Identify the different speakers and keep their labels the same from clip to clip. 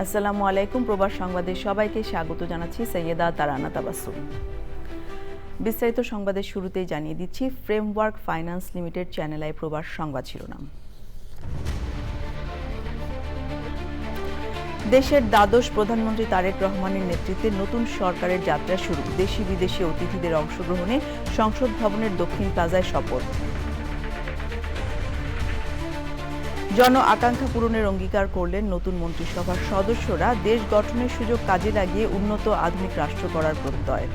Speaker 1: আসসালামু আলাইকুম। প্রবাস সংবাদে সবাইকে স্বাগত জানাচ্ছি। সৈয়দা তারানা তাবাসসুম। বিস্তারিত সংবাদের শুরুতেই জানিয়ে দিচ্ছি framework finance limited channel I প্রবাস সংবাদ শিরোনাম। দেশের দ্বাদশ প্রধানমন্ত্রী তারেক রহমানের নেতৃত্বে নতুন সরকারের যাত্রা শুরু। দেশি বিদেশি অতিথিদের অংশগ্রহণে সংসদ ভবনের দক্ষিণ প্লাজায় শপথ। জন আকাঙ্ক্ষা পূরণের অঙ্গীকার করলেন নতুন মন্ত্রিসভার সদস্যরা। দেশ গঠনের সুযোগ কাজে লাগিয়ে উন্নত আধুনিক রাষ্ট্র গড়ার প্রত্যয়।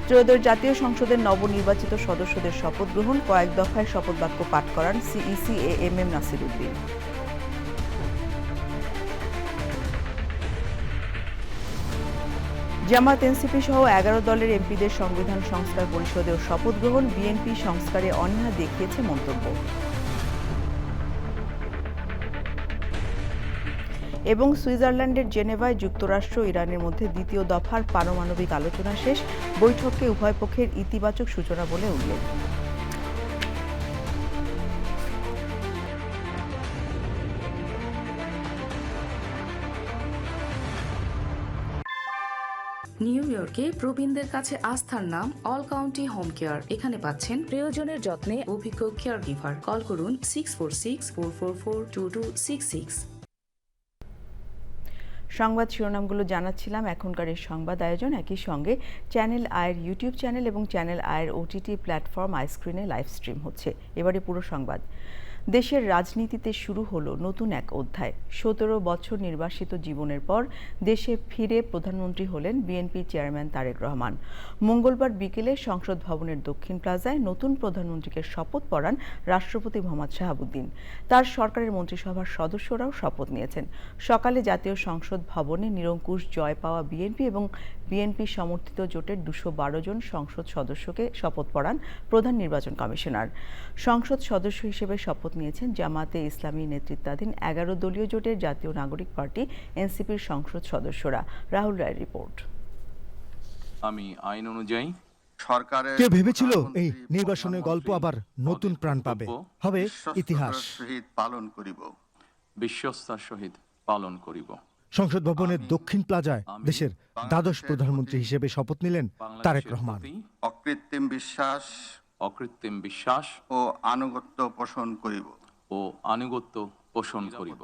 Speaker 1: ত্রয়োদশ জাতীয় সংসদের নবনির্বাচিত সদস্যদের শপথ গ্রহণ। কয়েক দফায় শপথ বাক্য পাঠ করান সিইসি এএমএম নাসির উদ্দিন। জামাত এনসিপি সহ 11 দলের এমপিদের সংবিধান সংস্কার পরিষদেও শপথ গ্রহণ। বিএনপি সংস্কারে অনীহা দেখিয়েছে মন্তব্য। এবং সুইজারল্যান্ডের জেনেভায় যুক্তরাষ্ট্র ইরানের মধ্যে দ্বিতীয় দফার পারমাণবিক আলোচনা শেষ। বৈঠকে উভয় পক্ষের ইতিবাচক সূচনা বলে উল্লেখ।
Speaker 2: নিউ ইয়র্কে প্রবীণদের কাছে আস্থার নাম অল কাউন্টি হোম কেয়ার। এখানে পাচ্ছেন প্রিয়জনের যত্নে অভিজ্ঞ কেয়ার গিভার। কল করুন 646-444-2266।
Speaker 1: সংবাদ শিরোনামগুলো জানাচ্ছিলাম। এখনকার এই সংবাদ আয়োজন একই সঙ্গে চ্যানেল আয়ের ইউটিউব চ্যানেল এবং চ্যানেল আয়ের ওটিটি প্ল্যাটফর্ম আইস্ক্রিনে লাইভ স্ট্রিম হচ্ছে। এবারে পুরো সংবাদ। দেশের রাজনীতিতে শুরু হলো নতুন এক অধ্যায়। 17 বছর নির্বাসিত জীবনের পর দেশে ফিরে প্রধানমন্ত্রী হলেন বিএনপি চেয়ারম্যান তারেক রহমান। মঙ্গলবার বিকেলে সংসদ ভবনের দক্ষিণ প্লাজায় নতুন প্রধানমন্ত্রীকে শপথ পড়ান রাষ্ট্রপতি মোহাম্মদ শাহাবুদ্দিন। তার সরকারের মন্ত্রিসভার সদস্যরাও শপথ নিয়েছেন। সকালে জাতীয় সংসদ ভবনে নিরঙ্কুশ জয় পাওয়া বিএনপি এবং বিএনপি সমর্থিত জোটের 212 জন সংসদ সদস্যকে শপথ পড়ান প্রধান নির্বাচন কমিশনার। সংসদ সদস্য হিসেবে শপথ নিয়েছেন জামাতে ইসলামী নেতৃত্বাধীন 11 দলীয় জোটের জাতীয় নাগরিক পার্টি এনসিপির সংসদ সদস্যরা। রাহুল রায়ের রিপোর্ট।
Speaker 3: আমি আইন অনুযায়ী
Speaker 4: সরকারের
Speaker 5: কে ভেবেছিল এই নির্বাচনের গল্প আবার নতুন প্রাণ পাবে, হবে ইতিহাস।
Speaker 4: পালন করিব,
Speaker 3: বিশ্বস্তার সহিত পালন করিব।
Speaker 5: সংসদ ভবনের দক্ষিণ প্লাজায় দেশের দ্বাদশ প্রধানমন্ত্রী হিসেবে শপথ নিলেন তারেক রহমান।
Speaker 4: অকৃত্রিম বিশ্বাস ও আনুগত্য পোষণ করিব।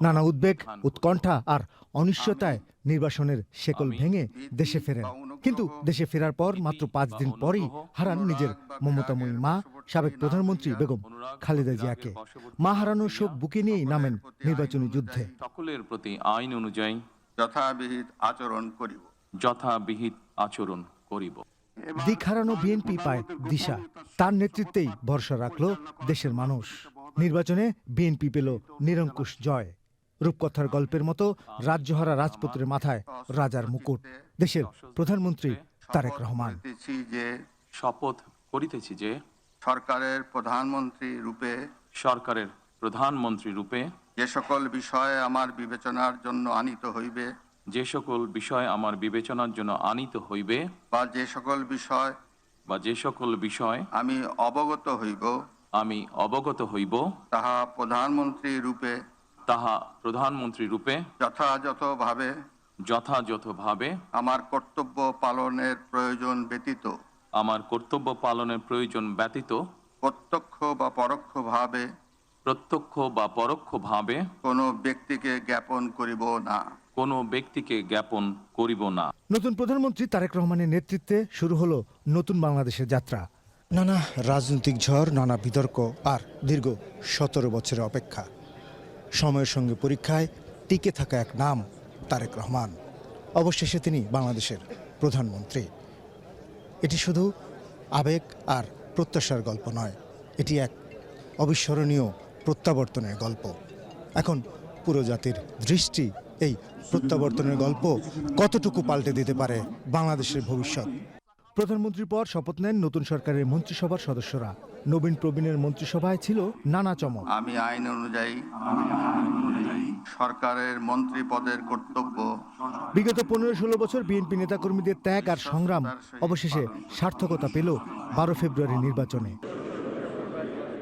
Speaker 5: নানা উদ্বেগ, উৎকণ্ঠা আর অনিশ্চয়তায় নির্বাসনের শেকল ভেঙে দেশে ফেরেন। কিন্তু দেশে ফেরার পর মাত্র 5 দিন পরই হারান নিজের মমতাময়ী মা, সাবেক প্রধানমন্ত্রী বেগম খালেদা জিয়াকে। মা হারানোর শোক বুকে নিয়েই নামেন নির্বাচনী যুদ্ধে।
Speaker 3: সকলের প্রতি আইন অনুযায়ী
Speaker 4: যথাবিহিত আচরণ করিব।
Speaker 5: দিক হারানো বিএনপি পায় দিশা। তার নেতৃত্বেই ভরসা রাখল দেশের মানুষ। নির্বাচনে বিএনপি পেল নিরঙ্কুশ জয়। রূপকথার গল্পের মতো রাজ্যহারা রাজপুত্রের মাথায় রাজার মুকুট। দেশের প্রধানমন্ত্রী তারেক রহমান।
Speaker 3: শপথ করিতেছি যে
Speaker 4: সরকারের প্রধানমন্ত্রী রূপে যে সকল বিষয় আমার বিবেচনার জন্য আনিত হইবে বা যে সকল বিষয় আমি অবগত হইব তাহা প্রধানমন্ত্রী রূপে যথাযথভাবে আমার কর্তব্য পালনের প্রয়োজন ব্যতীত প্রত্যক্ষ বা পরোক্ষভাবে কোনো ব্যক্তিকে জ্ঞাপন করিব না।
Speaker 5: নতুন প্রধানমন্ত্রী তারেক রহমানের নেতৃত্বে শুরু হলো নতুন বাংলাদেশের যাত্রা। নানা রাজনৈতিক ঝড়, নানা বিতর্ক আর দীর্ঘ 17 বছরের অপেক্ষা। সময়ের সঙ্গে পরীক্ষায় টিকে থাকা এক নাম তারেক রহমান। অবশেষে তিনি বাংলাদেশের প্রধানমন্ত্রী। এটি শুধু আবেগ আর প্রত্যাশার গল্প নয়, এটি এক অবিস্মরণীয় প্রত্যাবর্তনের গল্প। এখন পুরো জাতির দৃষ্টি এই প্রত্যাবর্তনের গল্প কতটুকু পাল্টে দিতে পারে বাংলাদেশের ভবিষ্যৎ। প্রধানমন্ত্রীর পর শপথ নেন নতুন সরকারের মন্ত্রিসভার সদস্যরা। নবীন প্রবীণের মন্ত্রিসভায় ছিল নানা চমক।
Speaker 4: আমি আইন অনুযায়ী সরকারের মন্ত্রী পদের কর্তব্য।
Speaker 5: বিগত 15-16 বছর বিএনপি নেতাকর্মীদের ত্যাগ আর সংগ্রাম অবশেষে সার্থকতা পেল 12 ফেব্রুয়ারি নির্বাচনে।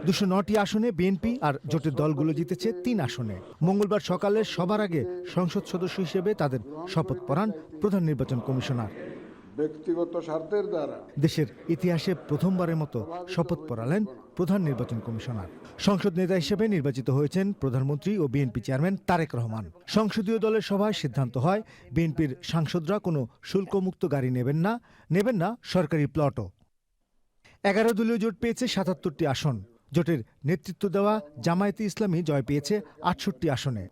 Speaker 5: 209টি আসনে বিএনপি আর জোটের দলগুলো জিতেছে 3 আসনে। মঙ্গলবার সকালে সবার আগে সংসদ সদস্য হিসেবে তাদের শপথ পড়ান প্রধান নির্বাচন কমিশনার।
Speaker 6: ব্যক্তিগত স্বার্থের দ্বারা
Speaker 5: দেশের ইতিহাসে প্রথমবারের মতো শপথ পড়ালেন প্রধান নির্বাচন কমিশনার। সংসদ নেতা হিসেবে নির্বাচিত হয়েছেন প্রধানমন্ত্রী ও বিএনপি চেয়ারম্যান তারেক রহমান। সংসদীয় দলের সভায় সিদ্ধান্ত হয় বিএনপির সাংসদরা কোনো শুল্কমুক্ত গাড়ি নেবেন না সরকারি প্লটও। 11 দলীয় জোট পেয়েছে 77টি আসন। জোটের নেতৃত্ব দেওয়া জামায়াতে ইসলামী জয় পেয়েছে 68টি আসনে।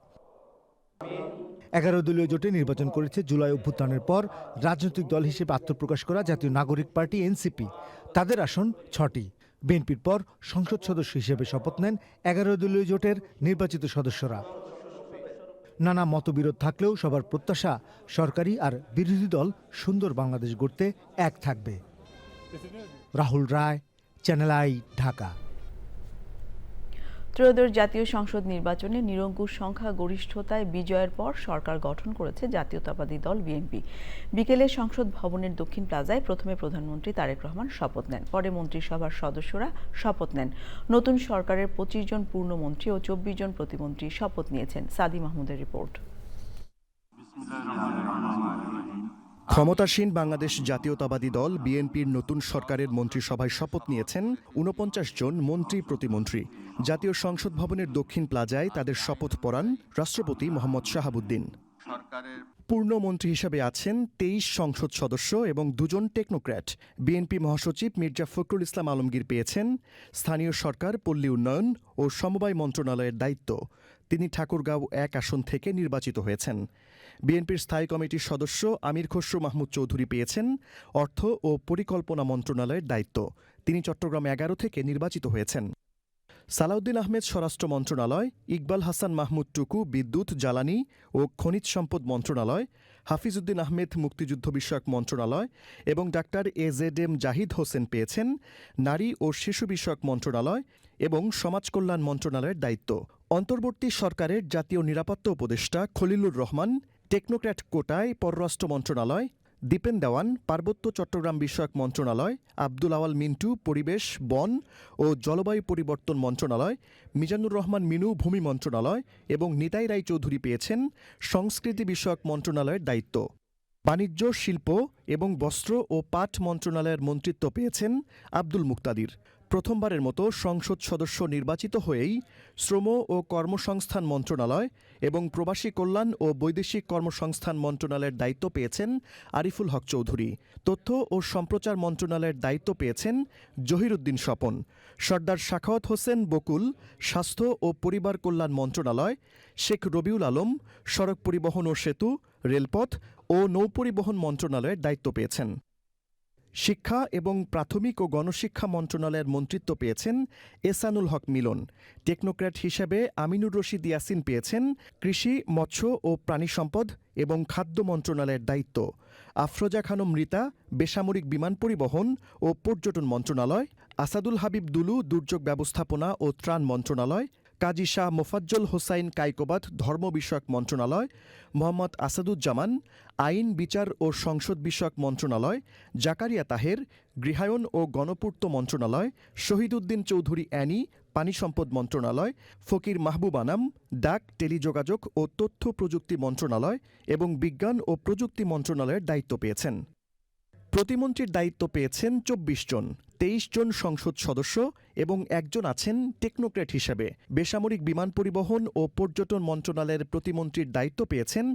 Speaker 5: 11 দলীয় জোটে নির্বাচন করেছে জুলাই অভ্যুত্থানের পর রাজনৈতিক দল হিসেবে আত্মপ্রকাশ করা জাতীয় নাগরিক পার্টি এনসিপি। তাদের আসন 6টি। বিএনপির পর সংসদ সদস্য হিসেবে শপথ নেন 11 দলীয় জোটের নির্বাচিত সদস্যরা। নানা মতবিরোধ থাকলেও সবার প্রত্যাশা সরকারি আর বিরোধী দল সুন্দর বাংলাদেশ গড়তে এক থাকবে। রাহুল রায়, চ্যানেল আই, ঢাকা।
Speaker 1: ত্রয়োদশ জাতীয় সংসদ নির্বাচনে নিরঙ্কুশ সংখ্যাগরিষ্ঠতায় বিজয়ের পর সরকার গঠন করেছে জাতীয়তাবাদী দল বিএনপি। বিকেলে সংসদ ভবনের দক্ষিণ প্লাজায় প্রথমে প্রধানমন্ত্রী তারেক রহমান শপথ নেন, পরে মন্ত্রিসভার সদস্যরা শপথ নেন। নতুন সরকারের 25 জন পূর্ণমন্ত্রী ও 24 জন প্রতিমন্ত্রী শপথ নিয়েছেন। সাদি মাহমুদের রিপোর্ট।
Speaker 7: ক্ষমতাসীন বাংলাদেশ জাতীয়তাবাদী দল বিএনপির নতুন সরকারের মন্ত্রিসভায় শপথ নিয়েছেন 49 জন মন্ত্রী প্রতিমন্ত্রী। জাতীয় সংসদ ভবনের দক্ষিণ প্লাজায় তাদের শপথ পড়ান রাষ্ট্রপতি মোহাম্মদ শাহাবুদ্দিন।
Speaker 4: সরকারের
Speaker 7: পূর্ণমন্ত্রী হিসেবে আছেন 23 সংসদ সদস্য এবং 2 জন টেকনোক্র্যাট। বিএনপি মহাসচিব মির্জা ফখরুল ইসলাম আলমগীর পেয়েছেন স্থানীয় সরকার, পল্লী উন্নয়ন ও সমবায় মন্ত্রণালয়ের দায়িত্ব। তিনি ঠাকুরগাঁও 1 আসন থেকে নির্বাচিত হয়েছেন। বিএনপির স্থায়ী কমিটির সদস্য আমির খসরু মাহমুদ চৌধুরী পেয়েছেন অর্থ ও পরিকল্পনা মন্ত্রণালয়ের দায়িত্ব। তিনি চট্টগ্রাম 11 থেকে নির্বাচিত হয়েছেন। সালাউদ্দিন আহমেদ স্বরাষ্ট্র মন্ত্রণালয়, ইকবাল হাসান মাহমুদ টুকু বিদ্যুৎ, জ্বালানি ও খনিজ সম্পদ মন্ত্রণালয়, হাফিজউদ্দিন আহমেদ মুক্তিযুদ্ধ বিষয়ক মন্ত্রণালয় এবং ডাক্তার AZM জাহিদ হোসেন পেয়েছেন নারী ও শিশু বিষয়ক মন্ত্রণালয় এবং সমাজ কল্যাণ মন্ত্রণালয়ের দায়িত্ব। অন্তর্বর্তী সরকারের জাতীয় নিরাপত্তা উপদেষ্টা খলিলুর রহমান টেকনোক্র্যাট কোটায় পররাষ্ট্র মন্ত্রণালয়, দীপেন দেওয়ান পার্বত্য চট্টগ্রাম বিষয়ক মন্ত্রণালয়, আব্দুল আওয়াল মিন্টু পরিবেশ, বন ও জলবায়ু পরিবর্তন মন্ত্রণালয়, মিজানুর রহমান মিনু ভূমি মন্ত্রণালয় এবং নিতাই রায় চৌধুরী পেয়েছেন সংস্কৃতি বিষয়ক মন্ত্রণালয়ের দায়িত্ব। বাণিজ্য, শিল্প এবং বস্ত্র ও পাট মন্ত্রণালয়ের মন্ত্রিত্ব পেয়েছেন আব্দুল মুক্তাদির। প্রথমবারের মতো সংসদ সদস্য নির্বাচিত হয়েই শ্রম ও কর্মসংস্থান মন্ত্রণালয় এবং প্রবাসী কল্যাণ ও বৈদেশিক কর্মসংস্থান মন্ত্রণালয়ের দায়িত্ব পেয়েছেন আরিফুল হক চৌধুরী। তথ্য ও সম্প্রচার মন্ত্রণালয়ের দায়িত্ব পেয়েছেন জহিরুদ্দিন স্বপন। সর্দার সাখাওয়াত হোসেন বকুল স্বাস্থ্য ও পরিবার কল্যাণ মন্ত্রণালয়, শেখ রবিউল আলম সড়ক পরিবহন ও সেতু, রেলপথ ও নৌপরিবহন মন্ত্রণালয়ের দায়িত্ব পেয়েছেন। শিক্ষা এবং প্রাথমিক ও গণশিক্ষা মন্ত্রণালয়ের মন্ত্রিত্ব পেয়েছেন এসানুল হক মিলন। টেকনোক্র্যাট হিসেবে আমিনুর রশিদ ইয়াসিন পেয়েছেন কৃষি, মৎস্য ও প্রাণী সম্পদ এবং খাদ্য মন্ত্রণালয়ের দায়িত্ব। আফরোজা খানম রিতা বেসামরিক বিমান পরিবহন ও পর্যটন মন্ত্রণালয়, আসাদুল হাবিব দুলু দুর্যোগ ব্যবস্থাপনা ও ত্রাণ মন্ত্রণালয়, কাজী শাহ মোফাজ্জল হোসাইন কায়কোবাদ ধর্ম বিষয়ক মন্ত্রণালয়, মোহাম্মদ আসাদুজ্জামান আইন, বিচার ও সংসদ বিষয়ক মন্ত্রণালয়, জাকারিয়া তাহের গৃহায়ন ও গণপূর্ত মন্ত্রণালয়, শহীদউদ্দিন চৌধুরী অ্যানি পানি সম্পদ মন্ত্রণালয়, ফকির মাহবুব আনাম ডাক, টেলিযোগাযোগ ও তথ্য প্রযুক্তি মন্ত্রণালয় এবং বিজ্ঞান ও প্রযুক্তি মন্ত্রণালয়ের দায়িত্ব পেয়েছেন। প্রতিমন্ত্রীর দায়িত্ব পেয়েছেন 24 জন, 23 জন সংসদ সদস্য এবং 1 জন আছেন টেকনোক্র্যাট হিসেবে। বেসামরিক বিমান পরিবহন ও পর্যটন মন্ত্রণালয়ের প্রতিমন্ত্রীর দায়িত্ব পেয়েছেন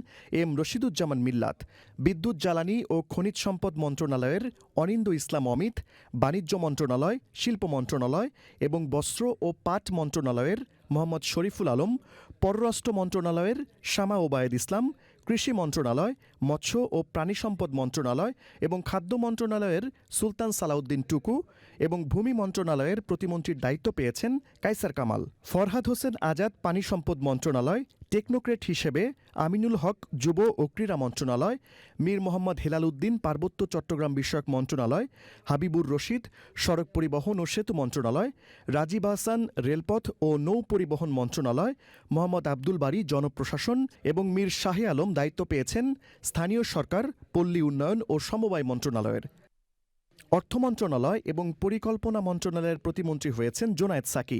Speaker 7: এম রশিদুজ্জামান মিল্লাত। বিদ্যুৎ, জ্বালানি ও খনিজ সম্পদ মন্ত্রণালয়ের অনিন্দ ইসলাম অমিত, বাণিজ্য মন্ত্রণালয়, শিল্প মন্ত্রণালয় এবং বস্ত্র ও পাট মন্ত্রণালয়ের মোহাম্মদ শরীফুল আলম, পররাষ্ট্র মন্ত্রণালয়ের শামা ওবায়েদ ইসলাম, কৃষি মন্ত্রণালয়, মৎস্য ও প্রাণী সম্পদ মন্ত্রণালয় এবং খাদ্য মন্ত্রণালয়ের সুলতান সালাউদ্দিন টুকু এবং ভূমি মন্ত্রণালয়ের প্রতিমন্ত্রীর দায়িত্ব পেয়েছেন কায়সার কামাল। ফরহাদ হোসেন আজাদ পানি সম্পদ মন্ত্রণালয়, টেকনোক্র্যাট হিসেবে আমিনুল হক যুব ও ক্রীড়া মন্ত্রণালয়, মীর মোহাম্মদ হেলাল উদ্দিন পার্বত্য চট্টগ্রাম বিষয়ক মন্ত্রণালয়, হাবিবুর রশিদ সড়ক পরিবহন ও সেতু মন্ত্রণালয়, রাজীব আহসান রেলপথ ও নৌ পরিবহন মন্ত্রণালয়, মোহাম্মদ আব্দুল বারী জনপ্রশাসন এবং মীর শাহে আলম দায়িত্ব পেয়েছেন স্থানীয় সরকার, পল্লী উন্নয়ন ও সমবায় মন্ত্রণালয়ের। অর্থ মন্ত্রণালয় এবং পরিকল্পনা মন্ত্রণালয়ের প্রতিমন্ত্রী হয়েছেন জোনায়েদ সাকি।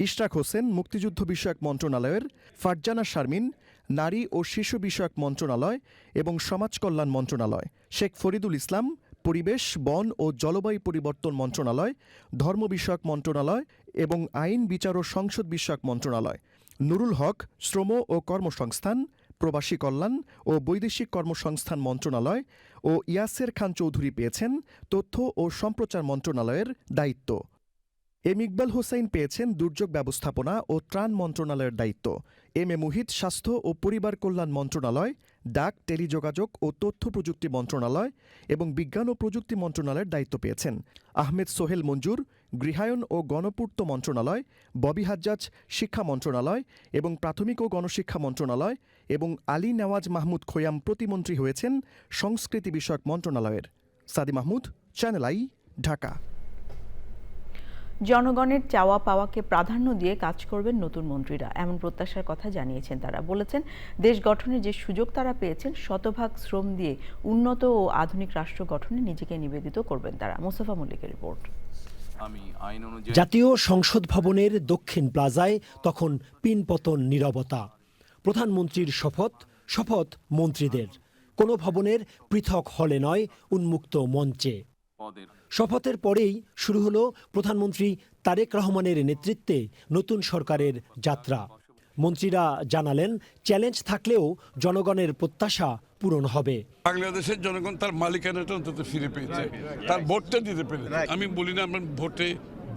Speaker 7: ইশরাক হোসেন মুক্তিযুদ্ধ বিষয়ক মন্ত্রণালয়ের, ফারজানা শারমিন নারী ও শিশু বিষয়ক মন্ত্রণালয় এবং সমাজ কল্যাণ মন্ত্রণালয়, শেখ ফরিদুল ইসলাম পরিবেশ, বন ও জলবায়ু পরিবর্তন মন্ত্রণালয়, ধর্ম বিষয়ক মন্ত্রণালয় এবং আইন, বিচার ও সংসদ বিষয়ক মন্ত্রণালয়, নুরুল হক শ্রম ও কর্মসংস্থান, প্রবাসী কল্যাণ ও বৈদেশিক কর্মসংস্থান মন্ত্রণালয় ও ইয়াসের খান চৌধুরী পেয়েছেন তথ্য ও সম্প্রচার মন্ত্রণালয়ের দায়িত্ব। এম ইকবাল হোসেন পেয়েছেন দুর্যোগ ব্যবস্থাপনা ও ত্রাণ মন্ত্রণালয়ের দায়িত্ব। এম এ মুহিত স্বাস্থ্য ও পরিবার কল্যাণ মন্ত্রণালয়, ডাক, টেলিযোগাযোগ ও তথ্য প্রযুক্তি মন্ত্রণালয় এবং বিজ্ঞান ও প্রযুক্তি মন্ত্রণালয়ের দায়িত্ব পেয়েছেন। আহমেদ সোহেল মঞ্জুর গৃহায়ন ও গণপূর্ত মন্ত্রণালয়, ববি হাজ্জাজ শিক্ষা মন্ত্রণালয় এবং প্রাথমিক ও গণশিক্ষা মন্ত্রণালয় এবং আলী নেওয়াজ মাহমুদ খোয়াম প্রতিমন্ত্রী হয়েছেন সংস্কৃতি বিষয়ক মন্ত্রণালয়ের। সাদি মাহমুদ, চ্যানেল আই, ঢাকা।
Speaker 1: জনগণের চাওয়া পাওয়াকে প্রাধান্য দিয়ে কাজ করবেন নতুন মন্ত্রীরা, এমন প্রত্যাশার কথা জানিয়েছেন তারা। বলেছেন, দেশ গঠনের যে সুযোগ তারা পেয়েছেন শতভাগ শ্রম দিয়ে উন্নত ও আধুনিক রাষ্ট্র গঠনে নিজেকে নিবেদিত করবেন তারা। মোস্তফা মল্লিকের রিপোর্ট।
Speaker 3: আমি আইন অনুযায়ী
Speaker 8: জাতীয় সংসদ ভবনের দক্ষিণ প্লাজায় তখন পিনপতন নীরবতা। প্রধানমন্ত্রীর শপথ মন্ত্রীদের। কোনো ভবনের পৃথক হলে নয়, উন্মুক্ত মঞ্চে।
Speaker 3: পদের
Speaker 8: শপথের পরেই শুরু হলো প্রধানমন্ত্রী তারেক রহমানের নেতৃত্বে নতুন সরকারের যাত্রা। মন্ত্রীরা জানালেন, চ্যালেঞ্জ থাকলেও জনগণের প্রত্যাশা পূরণ হবে।
Speaker 9: বাংলাদেশের জনগণ তার মালিকানাটা অন্তত ফিরে পেয়েছে, তার ভোটটা দিতে পেরেছে। আমি বলি না আমরা ভোটে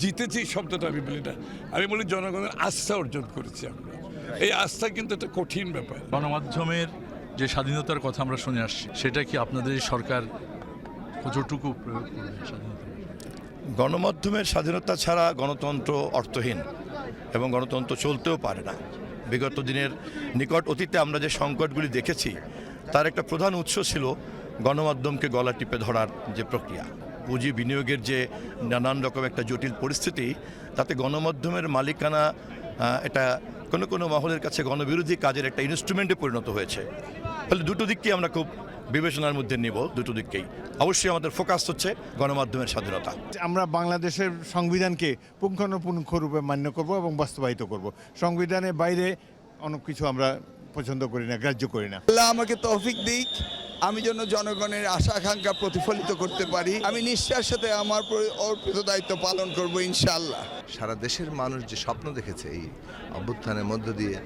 Speaker 9: জিতেছি, শব্দটা আমি বলি না, আমি বলি জনগণের আস্থা অর্জন করেছি আমরা। এই আস্থা কিন্তু একটা কঠিন ব্যাপার।
Speaker 10: গণমাধ্যমের যে স্বাধীনতার কথা আমরা শুনে আসছি, সেটা কি আপনাদের এই সরকার কতটুকু প্রয়োগ করবে? স্বাধীনতা,
Speaker 11: গণমাধ্যমের স্বাধীনতা ছাড়া গণতন্ত্র অর্থহীন এবং গণতন্ত্র চলতেও পারে না। বিগত দিনের নিকট অতীতে আমরা যে সংকটগুলি দেখেছি, তার একটা প্রধান উৎস ছিল গণমাধ্যমকে গলা টিপে ধরার যে প্রক্রিয়া। পুঁজি বিনিয়োগের যে নানান রকম একটা জটিল পরিস্থিতি, তাতে গণমাধ্যমের মালিকানা এটা কোনো কোনো মহলের কাছে গণবিরোধী কাজের একটা ইনস্ট্রুমেন্টে পরিণত হয়েছে। ফলে দুটো দিককেই আমরা খুব বিবেচনার মধ্যে নিব, দুটো দিককেই। অবশ্যই আমাদের ফোকাস হচ্ছে গণমাধ্যমের স্বাধীনতা।
Speaker 12: আমরা বাংলাদেশের সংবিধানকে পুঙ্খানুপুঙ্খরূপে মান্য করব এবং বাস্তবায়িত করব। সংবিধানের বাইরে অনেক কিছু আমরা পছন্দ করি না, গ্রাহ্য করি না।
Speaker 13: আল্লাহ আমাকে তৌফিক দিক, আমি যেন জনগণের আশা আকাঙ্ক্ষা প্রতিফলিত করতে পারি। আমি নিষ্ঠার সাথে আমার অর্পিত দায়িত্ব পালন করব ইনশাআল্লাহ।
Speaker 14: সারা দেশের মানুষ যে স্বপ্ন দেখেছে এই অভ্যুত্থানের মধ্য দিয়ে,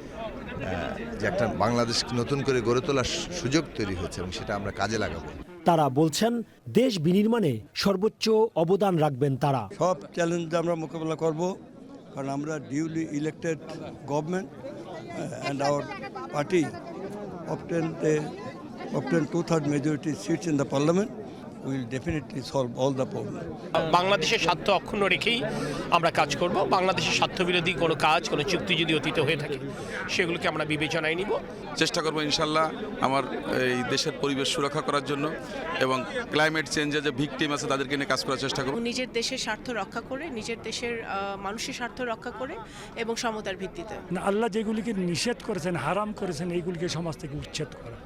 Speaker 14: যে একটা বাংলাদেশ নতুন করে গড়ে তোলার সুযোগ তৈরি হয়েছে এবং সেটা আমরা কাজে লাগাবো।
Speaker 8: তারা বলছেন, দেশ বিনির্মাণে সর্বোচ্চ অবদান রাখবেন তারা।
Speaker 13: সব চ্যালেঞ্জ আমরা মোকাবেলা করব, কারণ আমরা duly elected government and our party obtained 2/3 majority seats in the parliament. We will definitely solve all the problems.
Speaker 15: বাংলাদেশের স্বার্থ অক্ষুণ্ণ রেখেই আমরা কাজ করব। বাংলাদেশের স্বার্থবিরোধী কোনো কাজ, কোনো চুক্তি যদি অতীতে হয়ে থাকে, সেগুলোকে আমরা বিবেচনায় নিব।
Speaker 9: চেষ্টা করবো ইনশাল্লাহ আমার এই দেশের পরিবেশ সুরক্ষা করার জন্য এবং ক্লাইমেট চেঞ্জের যে ভিকটিম আছে তাদেরকে নিয়ে কাজ করার চেষ্টা করব।
Speaker 15: নিজের দেশের স্বার্থ রক্ষা করে, নিজের দেশের মানুষের স্বার্থ রক্ষা করে এবং সমতার ভিত্তিতে।
Speaker 12: আল্লাহ যেগুলিকে নিষেধ করেছেন, হারাম করেছেন, এইগুলিকে সমাজ থেকে উচ্ছেদ করা।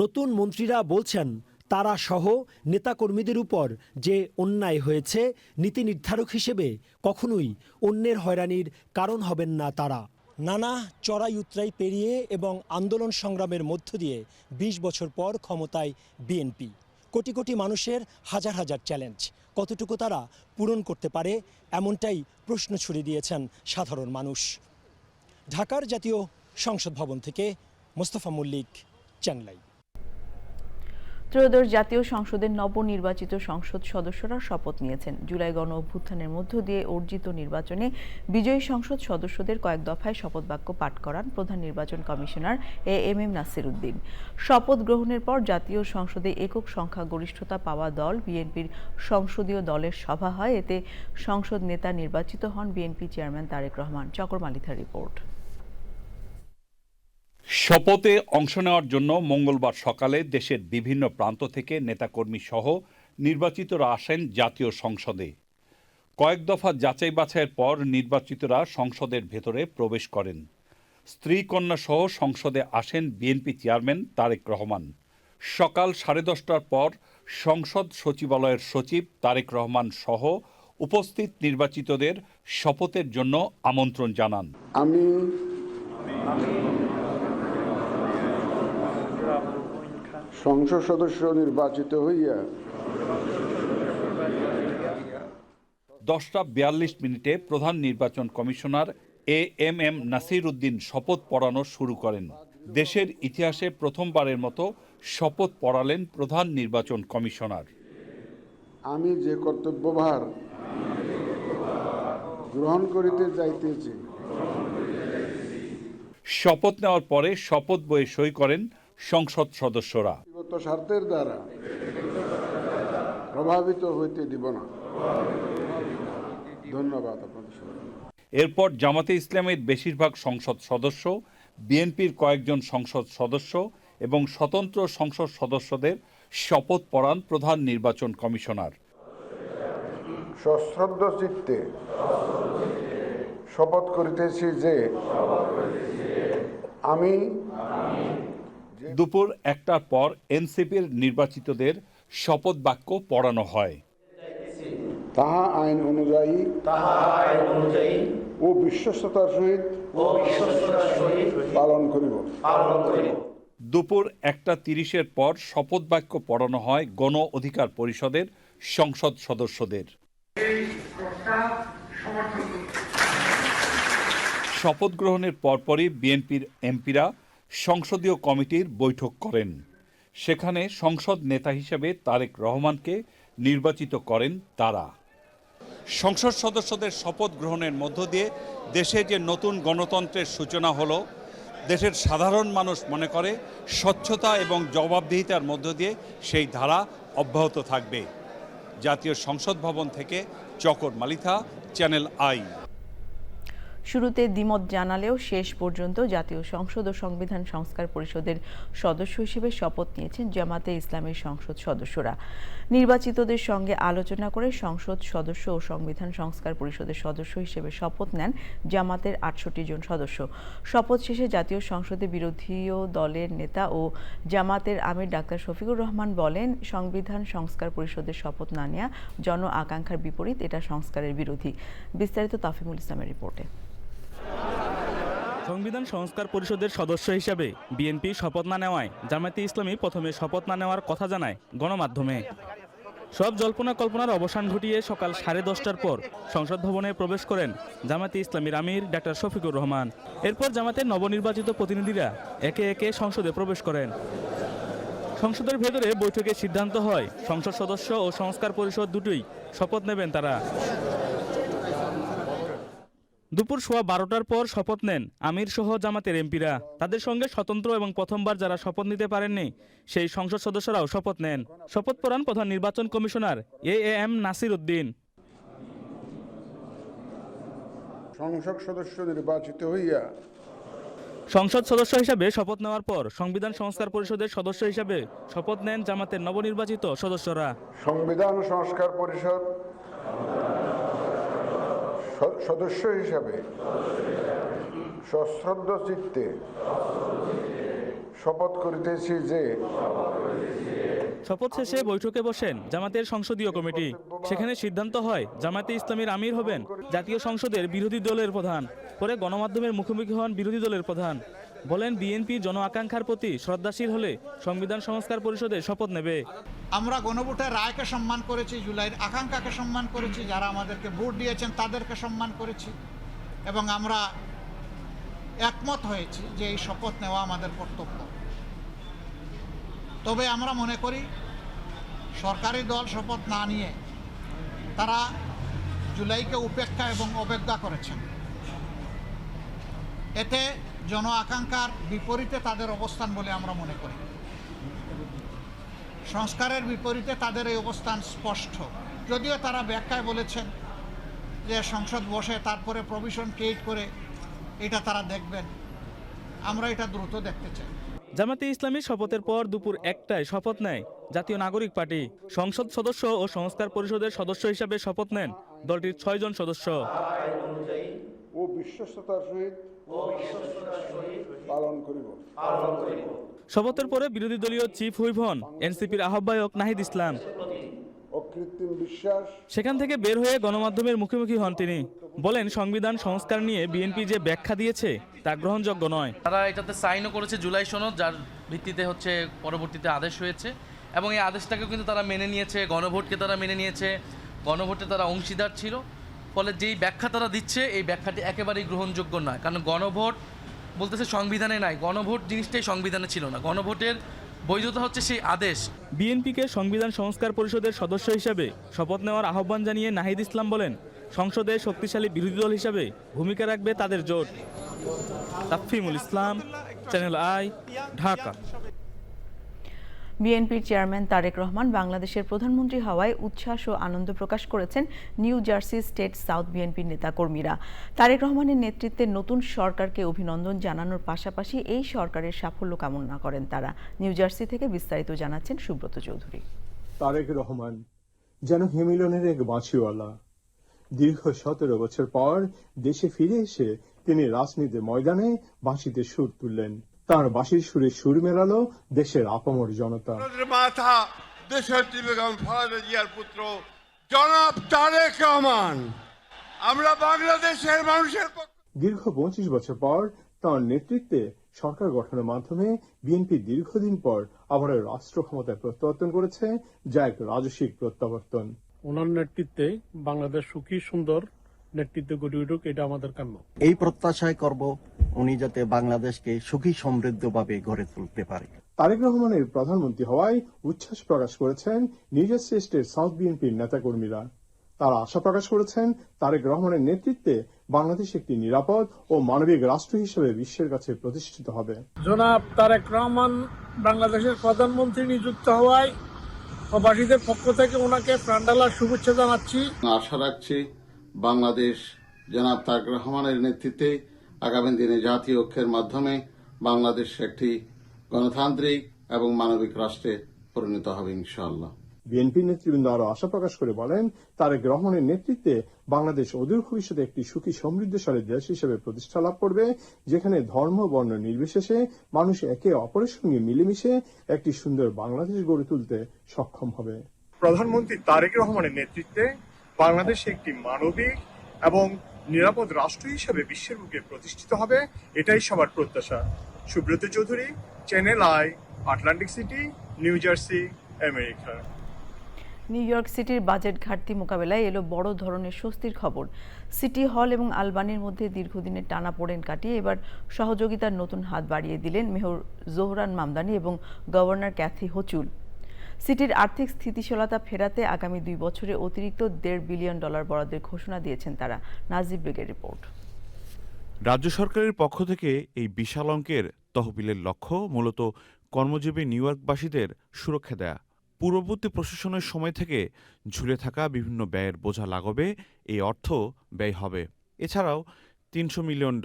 Speaker 8: নতুন মন্ত্রীরা বলছেন, তারা সহ নেতাকর্মীদের উপর যে অন্যায় হয়েছে, নীতি নির্ধারক হিসেবে কখনোই অন্যের হয়রানির কারণ হবেন না তারা। নানা চড়াই উতরাই পেরিয়ে এবং আন্দোলন সংগ্রামের মধ্য দিয়ে ২০ বছর পর ক্ষমতায় বিএনপি। কোটি কোটি মানুষের হাজার হাজার চ্যালেঞ্জ কতটুকু তারা পূরণ করতে পারে, এমনটাই প্রশ্ন ছুড়ে দিয়েছেন সাধারণ মানুষ। ঢাকার জাতীয় সংসদ ভবন থেকে মোস্তফা মল্লিক, চ্যানেল আই।
Speaker 1: ত্রয়োদশ জাতীয় সংসদের নবনির্বাচিত সংসদ সদস্যরা শপথ নিয়েছেন। জুলাই গণ অভ্যুত্থানের মধ্য দিয়ে অর্জিত নির্বাচনে বিজয়ী সংসদ সদস্যদের কয়েক দফায় শপথ বাক্য পাঠ করান প্রধান নির্বাচন কমিশনার এএমএম নাসির উদ্দিন। শপথ গ্রহণের পর জাতীয় সংসদে একক সংখ্যাগরিষ্ঠতা পাওয়া দল বিএনপির সংসদীয় দলের সভা হয়। এতে সংসদ নেতা নির্বাচিত হন বিএনপি চেয়ারম্যান তারেক রহমান। চকর মালিথার রিপোর্ট।
Speaker 16: শপথে অংশ নেওয়ার জন্য মঙ্গলবার সকালে দেশের বিভিন্ন প্রান্ত থেকে নেতাকর্মী সহ নির্বাচিতরা আসেন জাতীয় সংসদে। কয়েক দফা যাচাই বাছাইয়ের পর নির্বাচিতরা সংসদের ভেতরে প্রবেশ করেন। স্ত্রী কন্যা সহ সংসদে আসেন বিএনপি চেয়ারম্যান তারেক রহমান। সকাল 10:30টার পর সংসদ সচিবালয়ের সচিব তারেক রহমান সহ উপস্থিত নির্বাচিতদের শপথের জন্য আমন্ত্রণ জানান।
Speaker 6: আমি সংসদ সদস্য নির্বাচিত হইয়া
Speaker 16: 10:42 প্রধান নির্বাচন কমিশনার এএমএম নাসির উদ্দিন শপথ পড়ানো শুরু করেন। দেশের ইতিহাসে প্রথমবারের মতো শপথ পড়ালেন প্রধান নির্বাচন কমিশনার।
Speaker 6: আমি যে কর্তব্যভার গ্রহণ করিতে যাইতেছি,
Speaker 16: শপথ নেওয়ার পরে শপথ বইয়ে সই করেন সংসদ সদস্যরা।
Speaker 6: ব্যক্তিগত স্বার্থের দ্বারা প্রভাবিত হইতে দিব না। ধন্যবাদ আপনাদের সবাইকে।
Speaker 16: এরপর জামাতে ইসলামের বেশিরভাগ সংসদ সদস্য, বিএনপির কয়েকজন সংসদ সদস্য এবং স্বতন্ত্র সংসদ সদস্যদের শপথ পড়ান প্রধান নির্বাচন কমিশনার।
Speaker 6: সশ্রদ্ধ চিত্তে শপথ করিতেছি যে আমি
Speaker 16: দুপুর 1টার পর এনসিপির নির্বাচিতদের শপথ বাক্য পড়ানো হয়।
Speaker 6: তাহা আইন অনুযায়ী ও বিশ্বস্ততার সহিত পালন করিব।
Speaker 16: দুপুর 1:30 পর শপথ বাক্য পড়ানো হয় গণ অধিকার পরিষদের সংসদ সদস্যদের। শপথ গ্রহণের পরপরই বিএনপির এমপিরা সংসদীয় কমিটির বৈঠক করেন। সেখানে সংসদ নেতা হিসেবে তারেক রহমানকে নির্বাচিত করেন তারা। সংসদ সদস্যদের শপথ গ্রহণের মধ্য দিয়ে দেশে যে নতুন গণতন্ত্রের সূচনা হলো, দেশের সাধারণ মানুষ মনে করে স্বচ্ছতা এবং জবাবদিহিতার মধ্য দিয়ে সেই ধারা অব্যাহত থাকবে। জাতীয় সংসদ ভবন থেকে চকর মালিথা, চ্যানেল আই।
Speaker 1: শুরুতে দ্বিমত জানালেও শেষ পর্যন্ত জাতীয় সংসদ ও সংবিধান সংস্কার পরিষদের সদস্য হিসেবে শপথ নিয়েছেন জামাতে ইসলামের সংসদ সদস্যরা। নির্বাচিতদের সঙ্গে আলোচনা করে সংসদ সদস্য ও সংবিধান সংস্কার পরিষদের সদস্য হিসেবে শপথ নেন জামাতের 68 জন সদস্য। শপথ শেষে জাতীয় সংসদে বিরোধী দলের নেতা ও জামাতের আমির ডাক্তার শফিকুর রহমান বলেন, সংবিধান সংস্কার পরিষদের শপথ না নেওয়া জন আকাঙ্ক্ষার বিপরীত, এটা সংস্কারের বিরোধী। বিস্তারিত তাফিমুল ইসলামের রিপোর্টে।
Speaker 17: সংবিধান সংস্কার পরিষদের সদস্য হিসেবে বিএনপি শপথ না নেওয়ায় জামায়াতে ইসলামী প্রথমে শপথ না নেওয়ার কথা জানায় গণমাধ্যমে। সব জল্পনা কল্পনার অবসান ঘটিয়ে সকাল 10:30টার পর সংসদ ভবনে প্রবেশ করেন জামায়াতে ইসলামীর আমির ডাক্তার শফিকুর রহমান। এরপর জামাতের নবনির্বাচিত প্রতিনিধিরা একে একে সংসদে প্রবেশ করেন। সংসদের ভেতরে বৈঠকে সিদ্ধান্ত হয় সংসদ সদস্য ও সংস্কার পরিষদ দুটোই শপথ নেবেন তারা। দুপুর 12টার পর শপথ নেন আমির সহ জামাতের এমপিরা। তাদের সঙ্গে স্বতন্ত্র এবং প্রথমবার যারা শপথ নিতে পারেননি সেই সংসদ সদস্যরাও শপথ নেন। শপথ পড়ান প্রধান নির্বাচন কমিশনার এএম নাসির উদ্দিন।
Speaker 6: সংসদ সদস্য নির্বাচিত হইয়া
Speaker 17: সংসদ সদস্য হিসাবে শপথ নেওয়ার পর সংবিধান সংস্কার পরিষদের সদস্য হিসাবে শপথ নেন জামাতের নবনির্বাচিত সদস্যরা।
Speaker 6: সংবিধান সংস্কার পরিষদ সদস্য হিসাবে সশ্রদ্ধ চিত্তে শপথ করিতেছি যে
Speaker 17: শপথ শেষে বৈঠকে বসেন জামাতের সংসদীয় কমিটি। সেখানে সিদ্ধান্ত হয় জামায়াতে ইসলামীর আমির হবেন জাতীয় সংসদের বিরোধী দলের প্রধান। পরে গণমাধ্যমের মুখোমুখি হন বিরোধী দলের প্রধান, বলেন বিএনপি জন আকাঙ্ক্ষার প্রতি শ্রদ্ধাশীল হলে সংবিধান সংস্কার পরিষদে শপথ নেবে।
Speaker 18: আমরা গণভোটের রায়কে সম্মান করেছি, জুলাইয়ের আকাঙ্ক্ষাকে সম্মান করেছি, যারা আমাদেরকে ভোট দিয়েছেন তাদেরকে সম্মান করেছি এবং আমরা একমত হয়েছি যে এই শপথ নেওয়া আমাদের কর্তব্য। তবে আমরা মনে করি সরকারি দল শপথ না নিয়ে তারা জুলাইকে উপেক্ষা এবং অবজ্ঞা করেছেন। এতে জন আকাঙ্ক্ষার বিপরীতে তাদের অবস্থান বলে আমরা মনে করি। সংস্কারের বিপরীতে তাদের এই অবস্থান স্পষ্ট। যদিও তারা ব্যাখ্যায় বলেছেন যে সংসদ বসে তারপরে প্রভিশন ক্রিয়েট করে এটা তারা দেখবেন, আমরা এটা দ্রুত দেখতে চাই।
Speaker 17: জামাতে ইসলামী শপথের পর দুপুর 1টায় শপথ নেয় জাতীয় নাগরিক পার্টি। সংসদ সদস্য ও সংস্কার পরিষদের সদস্য হিসাবে শপথ নেন দলটির 6 জন সদস্য।
Speaker 6: ও বিশ্বস্ততার সহিত পালন করিব।
Speaker 17: শপথের পরে বিরোধী দলীয় চিফ হুইপ হন এনসিপির আহ্বায়ক নাহিদ ইসলাম।
Speaker 6: অকৃত্রিম বিশ্বাস
Speaker 17: সেখান থেকে বের হয়ে গণমাধ্যমের মুখোমুখি হন তিনি, বলেন সংবিধান সংস্কার নিয়ে বিএনপি যে ব্যাখ্যা দিয়েছে তা গ্রহণযোগ্য নয়।
Speaker 19: তারা এটাতে সাইনও করেছে জুলাই সনদ, যার ভিত্তিতে হচ্ছে পরবর্তীতে আদেশ হয়েছে এবং এই আদেশটাকেও কিন্তু তারা মেনে নিয়েছে, গণভোটকে তারা মেনে নিয়েছে, গণভোটে তারা অংশীদার ছিল। ফলে যেই ব্যাখ্যা তারা দিচ্ছে এই ব্যাখ্যাটি একেবারেই গ্রহণযোগ্য নয়, কারণ গণভোট বলতেছে সংবিধানে নাই, গণভোট জিনিসটাই সংবিধানে ছিল না, গণভোটের বৈধতা হচ্ছে সেই আদেশ।
Speaker 17: বিএনপিকে সংবিধান সংস্কার পরিষদের সদস্য হিসেবে শপথ নেওয়ার আহ্বান জানিয়ে নাহিদ ইসলাম বলেন, সংসদে শক্তিশালী বিরোধী দল হিসেবে ভূমিকা রাখবে তাদের জোট। তাফহিমুল ইসলাম, চ্যানেল আই, ঢাকা।
Speaker 1: বিএনপির চেয়ারম্যান তারেক রহমান বাংলাদেশের প্রধানমন্ত্রী হওয়ায় উচ্ছ্বাস ও আনন্দ প্রকাশ করেছেন নিউ জার্সি স্টেট সাউথ বিএনপির নেতাকর্মীরা। তারেক রহমানের নেতৃত্বে নতুন সরকারকে অভিনন্দন জানানোর পাশাপাশি এই সরকারের সাফল্য কামনা করেন তারা। নিউ জার্সি থেকে বিস্তারিত জানাচ্ছেন সুব্রত চৌধুরী।
Speaker 20: তারেক রহমান যেন হিমিলনের এক বাঁশিওয়ালা। দীর্ঘ 17 বছর পর দেশে ফিরে এসে তিনি রাজনীতির ময়দানে বাঁশিতে সুর তুললেন। তার বাঁশির সুরে সুর মেলালো দেশের আপামর জনতা।
Speaker 21: মাথা দেশের জিয়ার পুত্র জনাব তারেক রহমান, আমরা বাংলাদেশের মানুষের
Speaker 20: দীর্ঘ 25 বছর পর তার নেতৃত্বে সরকার গঠনের মাধ্যমে বিএনপি দীর্ঘদিন পর আবার রাষ্ট্র ক্ষমতায় প্রত্যাবর্তন করেছে, যা এক রাজস্বিক প্রত্যাবর্তন।
Speaker 22: ওনার নেতৃত্বে বাংলাদেশ সুখী সুন্দর নেতৃত্বে গড়ে উঠুক, এটা আমাদের কাম্য।
Speaker 23: এই প্রত্যাশাই করব উনি যাতে বাংলাদেশকে সুখী সমৃদ্ধভাবে গড়ে তুলতে পারে।
Speaker 20: তারেক রহমানের প্রধানমন্ত্রী হওয়ায় উচ্ছ্বাস প্রকাশ করেছেন নিউ জার্সি স্টেট সাউথ বিএনপির নেতাকর্মীরা। তারা আশা প্রকাশ করেছেন তারেক রহমানের নেতৃত্বে বাংলাদেশ একটি নিরাপদ ও মানবিক রাষ্ট্র হিসেবে বিশ্বের কাছে প্রতিষ্ঠিত হবে।
Speaker 22: জনাব তারেক রহমান বাংলাদেশের প্রধানমন্ত্রী নিযুক্ত হওয়ায় প্রবাসীদের পক্ষ থেকে ওনাকে প্রাণঢালার শুভেচ্ছা জানাচ্ছি।
Speaker 24: আশা রাখছি বাংলাদেশ জনাব তারেক রহমানের নেতৃত্বে আগামী দিনে জাতীয় ঐক্যের মাধ্যমে বাংলাদেশ একটি গণতান্ত্রিক এবং মানবিক রাষ্ট্রে পরিণত হবে ইনশাআল্লাহ।
Speaker 20: বিএনপি নেতৃবৃন্দ আরো আশা প্রকাশ করে বলেন, তারেক রহমানের নেতৃত্বে বাংলাদেশ অদূর ভবিষ্যতে একটি সুখী সমৃদ্ধশালী দেশ হিসেবে প্রতিষ্ঠা লাভ করবে, যেখানে ধর্ম বর্ণ নির্বিশেষে মানুষ একে অপরের সঙ্গে মিলেমিশে একটি সুন্দর বাংলাদেশ গড়ে তুলতে সক্ষম হবে।
Speaker 25: প্রধানমন্ত্রী তারেক রহমানের নেতৃত্বে বাংলাদেশ একটি মানবিক এবং নিরাপদ রাষ্ট্র হিসেবে বিশ্বের বুকে প্রতিষ্ঠিত হবে, এটাই সবার প্রত্যাশা। Subrata Chowdhury, channel I, Atlantic city, new jersey, America.
Speaker 1: New York সিটির বাজেট ঘাটতি মোকাবেলায় এলো বড় ধরনের স্বস্তির খবর। সিটি হল এবং আলবানির মধ্যে দীর্ঘদিনের টানাপোড়েন কাটিয়ে এবার সহযোগিতার নতুন হাত বাড়িয়ে দিলেন মেয়র জোহরান মামদানি এবং গভর্নর ক্যাথি হোচুল। সিটির আর্থিক স্থিতিশীলতা ফেরাতে আগামী 2 বছরে অতিরিক্ত $1.5 বিলিয়ন বরাদ্দের ঘোষণা দিয়েছেন তারা। নাজিব বেগের রিপোর্ট।
Speaker 26: রাজ্য সরকারের পক্ষ থেকে এই বিশাল অঙ্কের তহবিলের লক্ষ্য মূলত কর্মজীবী নিউ ইয়র্কবাসীদের সুরক্ষা দেয়া। পূর্ববর্তী প্রশাসনের সময় থেকে ঝুলে থাকা বিভিন্ন ব্যয়ের বোঝা লাঘবে এই অর্থ ব্যয় হবে। এছাড়াও $300 মিলিয়ন